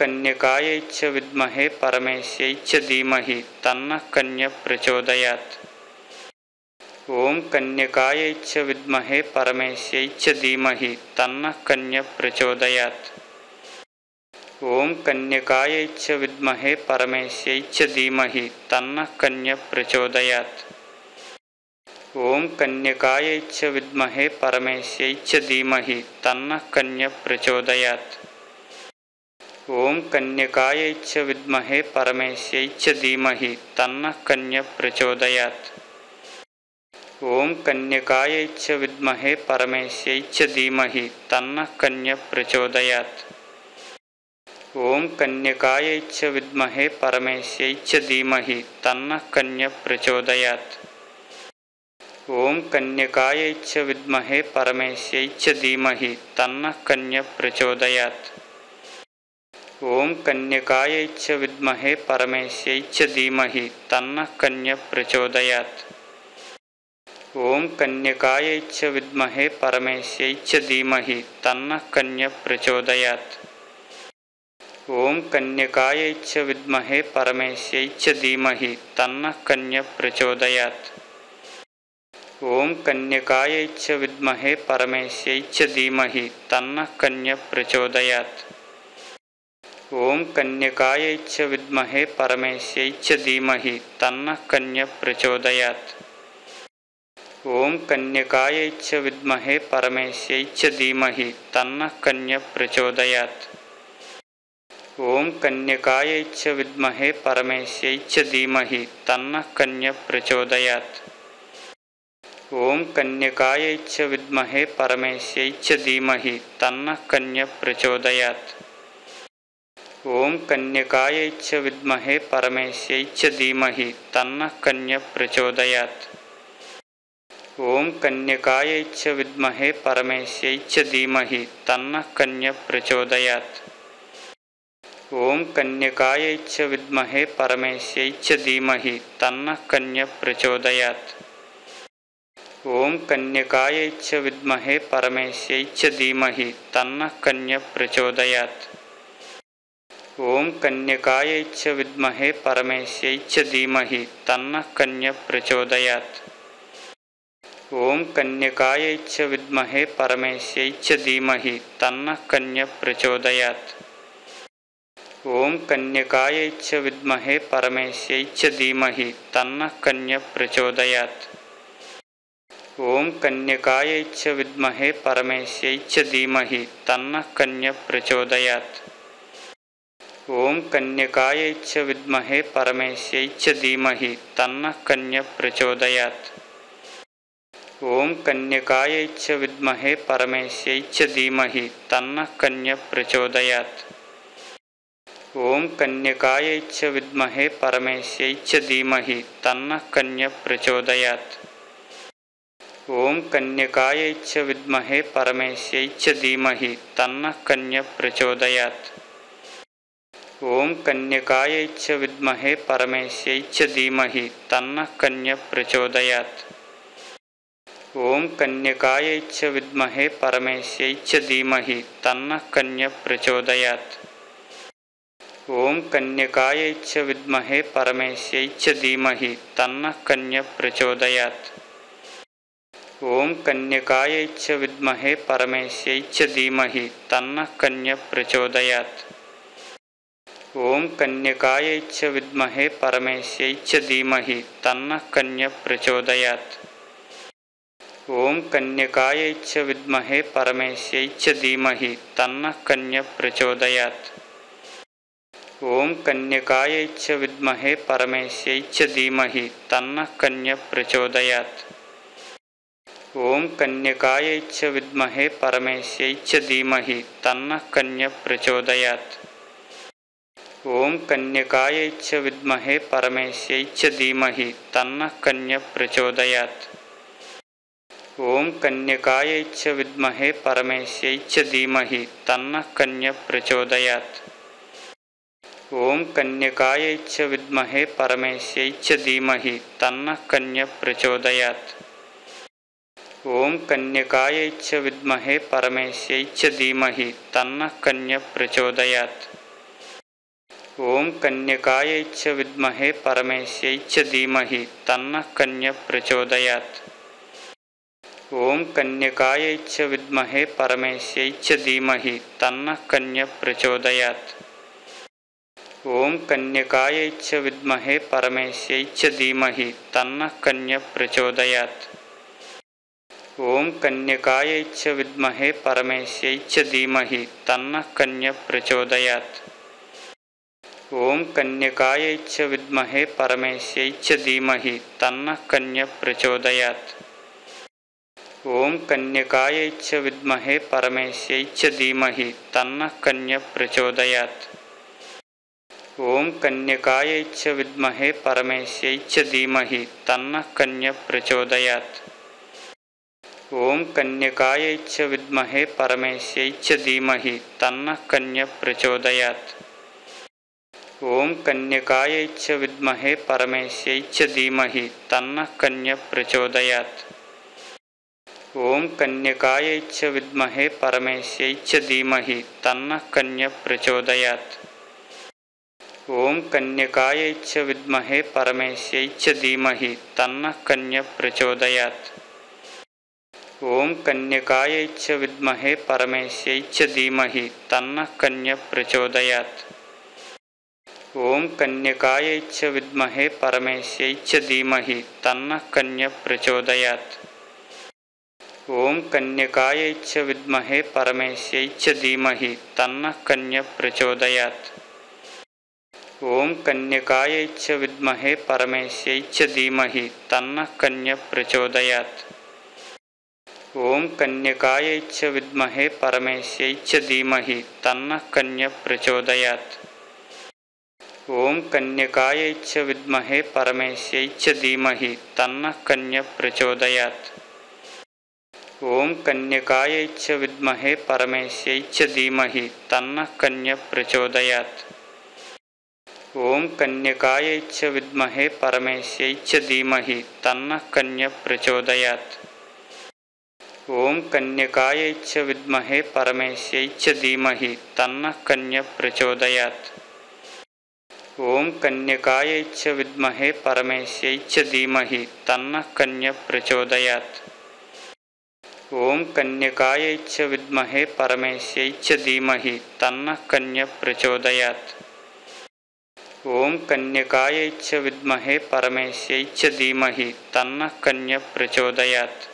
कन्यकायै च विद्महे परमेश्यै च धीमहि तन्नः कन्यः प्रचोदयात्। ॐ कन्यकायै च विद्महे परमेश्यै च धीमहि तन्नः कन्यः प्रचोदयात्। ॐ कन्यकायै च विद्महे परमेश्यै च धीमहि तन्नः कन्यः प्रचोदयात्। ॐ कन्यकायै च विद्महे परमेश्यै च धीमहि तन्नः कन्यः प्रचोदयात्। ॐ कन्यकायै च विद्महे परमेश्यै च धीमहि तन्नः कन्यः प्रचोदयात्। ॐ कन्यकायै च विद्महे परमेश्यै च धीमहि तन्नः कन्यः प्रचोदयात्। ॐ कन्यकायै च विद्महे परमेश्यै च धीमहि तन्नः कन्यः प्रचोदयात्। ॐ कन्यकायै च विद्महे परमेश्यै च धीमहि तन्नः कन्यः प्रचोदयात्। ॐ कन्यकायै च विद्महे परमेश्यै च धीमहि तन्नः कन्यः प्रचोदयात्। ॐ कन्यकायै च विद्महे परमेश्यै च धीमहि तन्नः कन्यः प्रचोदयात्। ॐ कन्यकायै च विद्महे परमेश्यै च धीमहि तन्नः कन्यः प्रचोदयात्। ॐ कन्यकायै च विद्महे परमेश्यै च धीमहि तन्नः कन्यः प्रचोदयात्। ॐ कन्यकायै च विद्महे परमेश्यै च धीमहि तन्नः कन्यः प्रचोदयात्। ॐ कन्यकायै च विद्महे परमेश्यै च धीमहि तन्नः कन्यः प्रचोदयात्। ॐ कन्यकायै च विद्महे परमेश्यै च धीमहि तन्नः कन्यः प्रचोदयात्। ॐ कन्यकायै च विद्महे परमेश्यै च धीमहि तन्नः कन्यः प्रचोदयात्। ॐ कन्यकायै च विद्महे परमेश्यै च धीमहि तन्नः कन्यः प्रचोदयात्। ॐ कन्यकायै च विद्महे परमेश्यै च धीमहि तन्नः कन्यः प्रचोदयात्। ॐ कन्यकायै च विद्महे परमेश्यै च धीमहि तन्नः कन्यः प्रचोदयात्। ॐ कन्यकायै च विद्महे परमेश्यै च धीमहि तन्नः कन्यः प्रचोदयात्। ॐ कन्यकायै च विद्महे परमेश्यै च धीमहि तन्नः कन्यः प्रचोदयात्। ॐ कन्यकायै च विद्महे परमेश्यै च धीमहि तन्नः कन्यः प्रचोदयात्। ॐ कन्यकायै च विद्महे परमेश्यै च धीमहि तन्नः कन्यः प्रचोदयात्। ॐ कन्यकायै च विद्महे परमेश्यै च धीमहि तन्नः कन्यः प्रचोदयात्। ॐ कन्यकायै च विद्महे परमेश्यै च धीमहि तन्नः कन्यः प्रचोदयात्। ॐ कन्यकायै च विद्महे परमेश्यै च धीमहि तन्नः कन्यः प्रचोदयात्। ॐ कन्यकायै च विद्महे परमेश्यै च धीमहि तन्नः कन्यः प्रचोदयात्। ॐ कन्यकायै च विद्महे परमेश्यै च धीमहि तन्नः कन्यः प्रचोदयात्। ॐ कन्यकायै च विद्महे परमेश्यै च धीमहि तन्नः कन्यः प्रचोदयात्। ॐ कन्यकायै च विद्महे परमेश्यै च धीमहि तन्नः कन्यः प्रचोदयात्। ॐ कन्यकायै च विद्महे परमेश्यै च धीमहि तन्नः कन्यः प्रचोदयात्। ॐ कन्यकायै च विद्महे परमेश्यै च धीमहि तन्नः कन्यः प्रचोदयात्। ॐ कन्यकायै च विद्महे परमेश्यै च धीमहि तन्नः कन्यः प्रचोदयात्। ॐ कन्यकायै च विद्महे परमेश्यै च धीमहि तन्नः कन्यः प्रचोदयात्। ॐ कन्यकायै च विद्महे परमेश्यै च धीमहि तन्नः कन्यः प्रचोदयात्। ॐ कन्यकायै च विद्महे परमेश्यै च धीमहि तन्नः कन्यः प्रचोदयात्। ॐ कन्यकायै च विद्महे परमेश्यै च धीमहि तन्नः कन्यः प्रचोदयात्। ॐ कन्यकायै च विद्महे परमेश्यै च धीमहि तन्नः कन्यः प्रचोदयात्। ॐ कन्यकायै च विद्महे परमेश्यै च धीमहि तन्नः कन्यः प्रचोदयात्। ॐ कन्यकायै च विद्महे परमेश्यै च धीमहि तन्नः कन्यः प्रचोदयात्। ओम कन्यकायै च विद्महे परमेस्यै च धीमहि तन्नः कन्यः प्रचोदयात्। ओम कन्यकायै च विद्महे परमेस्यै च धीमहि तन्नः कन्यः प्रचोदयात्। ओम कन्यकायै च विद्महे परमेस्यै च धीमहि तन्नः कन्यः प्रचोदयात्। ओम कन्यकायै च विद्महे परमेस्यै च धीमहि तन्नः कन्यः प्रचोदयात्। ओम कन्यकायै च विद्महे परमेस्यै च धीमहि तन्नः कन्यः प्रचोदयात्। ओम कन्यकायै च विद्महे परमेस्यै च धीमहि तन्नः कन्यः प्रचोदयात्। ओम कन्यकायै च विद्महे परमेस्यै च धीमहि तन्नः कन्यः प्रचोदयात्। ओम कन्यकायै च विद्महे परमेस्यै च धीमहि तन्नः कन्यः प्रचोदयात्। ओम कन्यकायै च विद्महे परमेस्यै च धीमहि तन्नः कन्यः प्रचोदयात्। ओम कन्यकायै च विद्महे परमेस्यै च धीमहि तन्नः कन्यः प्रचोदयात्। ओम कन्यकायै च विद्महे परमेस्यै च धीमहि तन्नः कन्यः प्रचोदयात्। ओम कन्यकायै च विद्महे परमेस्यै च धीमहि तन्नः कन्यः प्रचोदयात्। ओम कन्यकायै च विद्महे परमेस्यै च धीमहि तन्नः कन्यः प्रचोदयात्। ओम कन्यकायै च विद्महे परमेस्यै च धीमहि तन्नः कन्यः प्रचोदयात्। ओम कन्यकायै च विद्महे परमेस्यै च धीमहि तन्नः कन्यः प्रचोदयात्। ओम कन्यकायै च विद्महे परमेस्यै च धीमहि तन्नः कन्यः प्रचोदयात्। ओम कन्यकायै च विद्महे परमेस्यै च धीमहि तन्नः कन्यः प्रचोदयात्। ओम कन्यकायै च विद्महे परमेस्यै च धीमहि तन्नः कन्यः प्रचोदयात्। ओम कन्यकायै च विद्महे परमेस्यै च धीमहि तन्नः कन्यः प्रचोदयात्। ओम कन्यकायै च विद्महे परमेस्यै च धीमहि तन्नः कन्यः प्रचोदयात्। ओम कन्यकायै च विद्महे परमेस्यै च धीमहि तन्नः कन्यः प्रचोदयात्। ओम कन्यकायै च विद्महे परमेस्यै च धीमहि तन्नः कन्यः प्रचोदयात्। ओम कन्यकायै च विद्महे परमेस्यै च धीमहि तन्नः कन्यः प्रचोदयात्।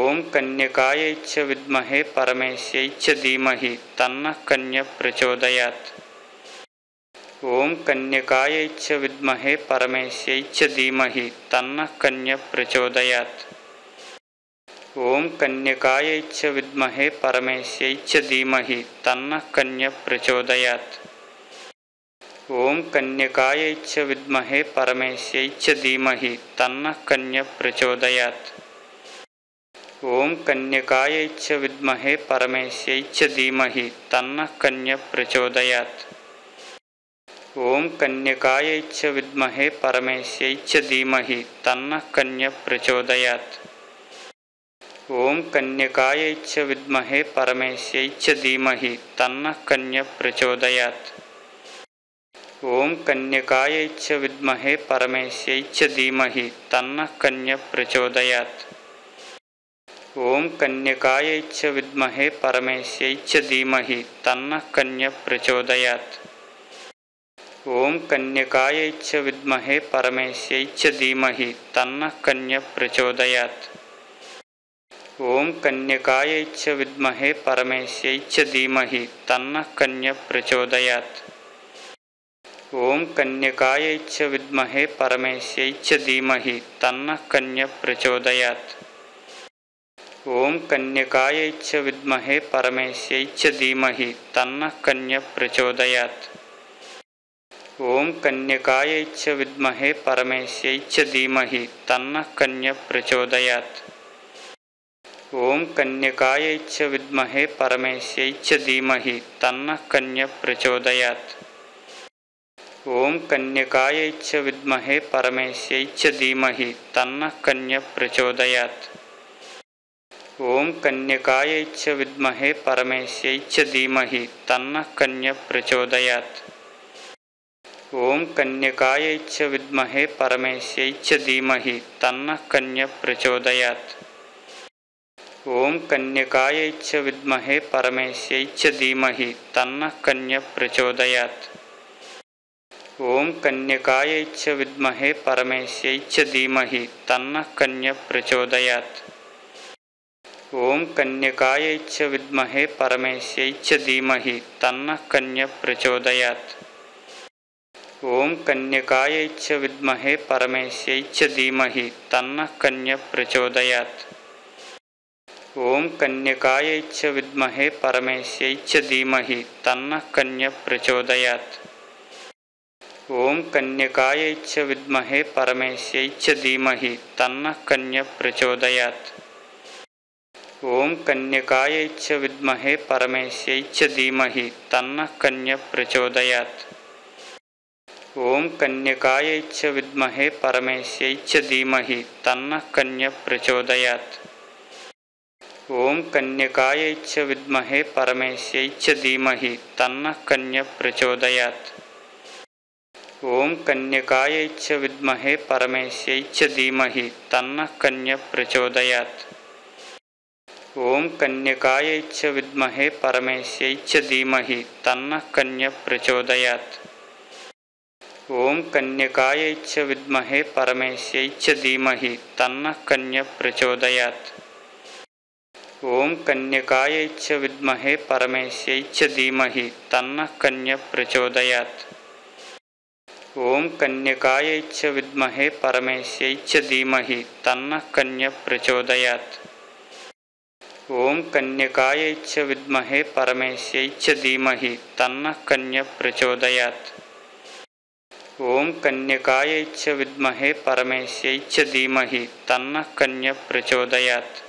ओम कन्यकायै च विद्महे परमेस्यै च धीमहि तन्नः कन्यः प्रचोदयात्। ओम कन्यकायै च विद्महे परमेस्यै च धीमहि तन्नः कन्यः प्रचोदयात्। ओम कन्यकायै च विद्महे परमेस्यै च धीमहि तन्नः कन्यः प्रचोदयात्। ओम कन्यकायै च विद्महे परमेस्यै च धीमहि तन्नः कन्यः प्रचोदयात्। ओम कन्यकायै च विद्महे परमेस्यै च धीमहि तन्नः कन्यः प्रचोदयात्। ओम कन्यकायै च विद्महे परमेस्यै च धीमहि तन्नः कन्यः प्रचोदयात्। ओम कन्यकायै च विद्महे परमेस्यै च धीमहि तन्नः कन्यः प्रचोदयात्। ओम कन्यकायै च विद्महे परमेस्यै च धीमहि तन्नः कन्यः प्रचोदयात्। ओम कन्यकायै च विद्महे परमेस्यै च धीमहि तन्नः कन्यः प्रचोदयात्। ओम कन्यकायै च विद्महे परमेस्यै च धीमहि तन्नः कन्यः प्रचोदयात्। ओम कन्यकायै च विद्महे परमेस्यै च धीमहि तन्नः कन्यः प्रचोदयात्। ओम कन्यकायै च विद्महे परमेस्यै च धीमहि तन्नः कन्यः प्रचोदयात्। ओम कन्यकायै च विद्महे परमेस्यै च धीमहि तन्नः कन्यः प्रचोदयात्। ओम कन्यकायै च विद्महे परमेस्यै च धीमहि तन्नः कन्यः प्रचोदयात्। ओम कन्यकायै च विद्महे परमेस्यै च धीमहि तन्नः कन्यः प्रचोदयात्। ओम कन्यकायै च विद्महे परमेस्यै च धीमहि तन्नः कन्यः प्रचोदयात्। ओम कन्यकायै च विद्महे परमेस्यै च धीमहि तन्नः कन्यः प्रचोदयात्। ॐ कन्यकायै च विद्महे परमेस्यै च धीमहि तन्नः कन्यः प्रचोदयात्। ॐ कन्यकायै च विद्महे परमेस्यै च धीमहि तन्नः कन्यः प्रचोदयात्। ॐ कन्यकायै च विद्महे परमेस्यै च धीमहि तन्नः कन्यः प्रचोदयात्। ॐ कन्यकायै च विद्महे परमेस्यै च धीमहि तन्नः कन्यः प्रचोदयात्। ॐ कन्यकायै च विद्महे परमेस्यै च धीमहि तन्नः कन्यः प्रचोदयात्। ॐ कन्यकायै च विद्महे परमेस्यै च धीमहि तन्नः कन्यः प्रचोदयात्। ॐ कन्यकायै च विद्महे परमेस्यै च धीमहि तन्नः कन्यः प्रचोदयात्। ॐ कन्यकायै च विद्महे परमेस्यै च धीमहि तन्नः कन्यः प्रचोदयात्। ॐ कन्यकायै च विद्महे परमेस्यै च धीमहि तन्नः कन्यः प्रचोदयात्। ॐ कन्यकायै च विद्महे परमेस्यै च धीमहि तन्नः कन्यः प्रचोदयात्। ॐ कन्यकायै च विद्महे परमेस्यै च धीमहि तन्नः कन्यः प्रचोदयात्। ॐ कन्यकायै च विद्महे परमेस्यै च धीमहि तन्नः कन्यः प्रचोदयात्। ॐ कन्यकायै च विद्महे परमेस्यै च धीमहि तन्नः कन्यः प्रचोदयात्। ॐ कन्यकायै च विद्महे परमेस्यै च धीमहि तन्नः कन्यः प्रचोदयात्। ॐ कन्यकायै च विद्महे परमेस्यै च धीमहि तन्नः कन्यः प्रचोदयात्। ॐ कन्यकायै च विद्महे परमेस्यै च धीमहि तन्नः कन्यः प्रचोदयात्। ॐ कन्यकायै च विद्महे परमेस्यै च धीमहि तन्नः कन्यः प्रचोदयात्।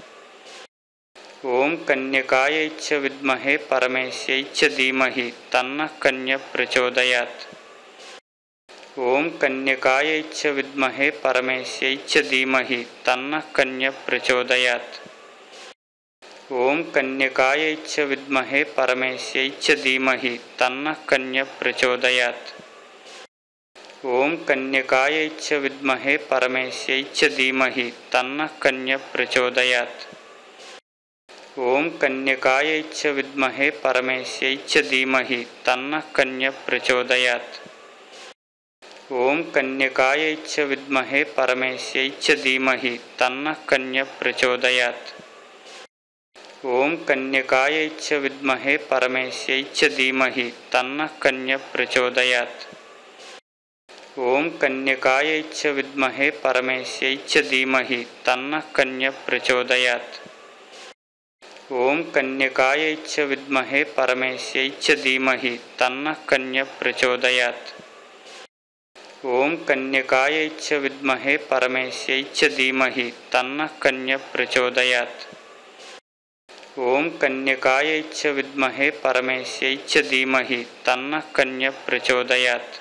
ॐ कन्यकायै च विद्महे परमेस्यै च धीमहि तन्नः कन्यः प्रचोदयात्। ॐ कन्यकायै च विद्महे परमेस्यै च धीमहि तन्नः कन्यः प्रचोदयात्। ॐ कन्यकायै च विद्महे परमेस्यै च धीमहि तन्नः कन्यः प्रचोदयात्। ॐ कन्यकायै च विद्महे परमेस्यै च धीमहि तन्नः कन्यः प्रचोदयात्। ॐ कन्यकायै च विद्महे परमेस्यै च धीमहि तन्नः कन्यः प्रचोदयात्। ॐ कन्यकायै च विद्महे परमेस्यै च धीमहि तन्नः कन्यः प्रचोदयात्। ॐ कन्यकायै च विद्महे परमेस्यै च धीमहि तन्नः कन्यः प्रचोदयात्। ॐ कन्यकायै च विद्महे परमेस्यै च धीमहि तन्नः कन्यः प्रचोदयात्। ॐ कन्यकायै च विद्महे परमेस्यै च धीमहि तन्नः कन्यः प्रचोदयात्। ॐ कन्यकायै च विद्महे परमेस्यै च धीमहि तन्नः कन्यः प्रचोदयात्। ॐ कन्यकायै च विद्महे परमेस्यै च धीमहि तन्नः कन्यः प्रचोदयात्।